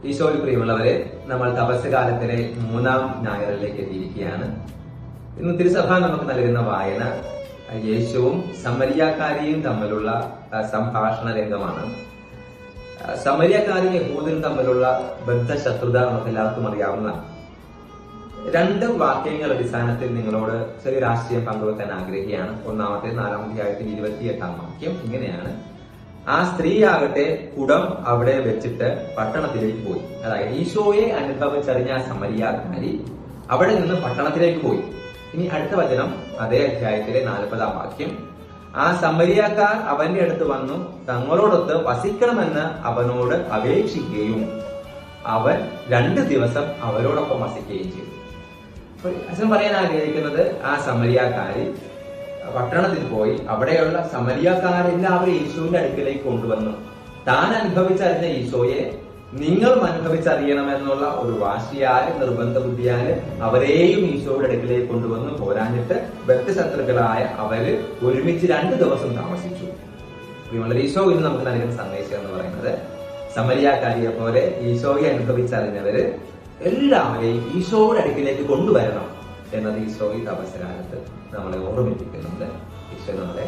ഈശോയിൽ പ്രിയമുള്ളവരെ, നമ്മൾ തപസ് കാലത്തിലെ 3-ാം ഞായറിലേക്ക് എത്തിയിരിക്കുകയാണ്. ഇന്ന് തിരുസഭ നമുക്ക് നൽകുന്ന വായന യേശുവും സമരിയാക്കാരിയും തമ്മിലുള്ള സംഭാഷണ രംഗമാണ്. സമരിയാക്കാരിയും യഹൂദനും തമ്മിലുള്ള ബദ്ധശത്രുത നമുക്ക് എല്ലാവർക്കും അറിയാവുന്നതാണ്. 2 വാക്യങ്ങൾ അടിസ്ഥാനത്തിൽ നിങ്ങളോട് ചെറിയ രാഷ്ട്രീയം പങ്കുവെക്കാൻ ആഗ്രഹിക്കുകയാണ്. ഒന്നാമത്തെ 4-ാം അധ്യായത്തിൽ 28-ാം വാക്യം ഇങ്ങനെയാണ്: ആ സ്ത്രീയാകട്ടെ കുടം അവിടെ വെച്ചിട്ട് പട്ടണത്തിലേക്ക് പോയി. അതായത് ഈശോയെ അനുഭവിച്ചറിഞ്ഞ ആ സമരിയാക്കാരി അവിടെ നിന്ന് പട്ടണത്തിലേക്ക് പോയി. ഇനി അടുത്ത വചനം അതേ അധ്യായത്തിലെ 40-ാം വാക്യം: ആ സമരിയാക്കാർ അവന്റെ അടുത്ത് വന്നു തങ്ങളോടൊത്ത് വസിക്കണമെന്ന് അവനോട് അപേക്ഷിക്കുകയും അവൻ 2 ദിവസം അവരോടൊപ്പം വസിക്കുകയും ചെയ്തു. അച്ഛൻ പറയാൻ ആഗ്രഹിക്കുന്നത്, ആ സമരിയാക്കാരി പട്ടണത്തിൽ പോയി അവിടെയുള്ള സമരിയാക്കാരെല്ലാവരും ഈശോയുടെ അടുക്കലേക്ക് കൊണ്ടുവന്നു. താൻ അനുഭവിച്ചറിഞ്ഞ ഈശോയെ നിങ്ങളും അനുഭവിച്ചറിയണമെന്നുള്ള ഒരു വാശിയാല്, നിർബന്ധ ബുദ്ധിയാല് അവരെയും ഈശോയുടെ അടുക്കലേക്ക് കൊണ്ടുവന്നു. പോരാഞ്ഞിട്ട് ബദ്ധശത്രുക്കളായ അവര് ഒരുമിച്ച് 2 ദിവസം താമസിച്ചു. പ്രിയമുള്ളവരെ, ഈശോ ഇന്ന് നമുക്ക് നൽകുന്ന സന്ദേശം എന്ന് പറയുന്നത്, സമരിയാക്കാരിയെ പോലെ ഈശോയെ അനുഭവിച്ചറിഞ്ഞവര് എല്ലാവരെയും ഈശോയുടെ അടുക്കിലേക്ക് കൊണ്ടുവരണം എന്നത് ഈശോ ഈ തപസ്കാലത്ത് നമ്മളെ ഓർമ്മിപ്പിക്കുന്നുണ്ട്. ഈശോ നമ്മളെ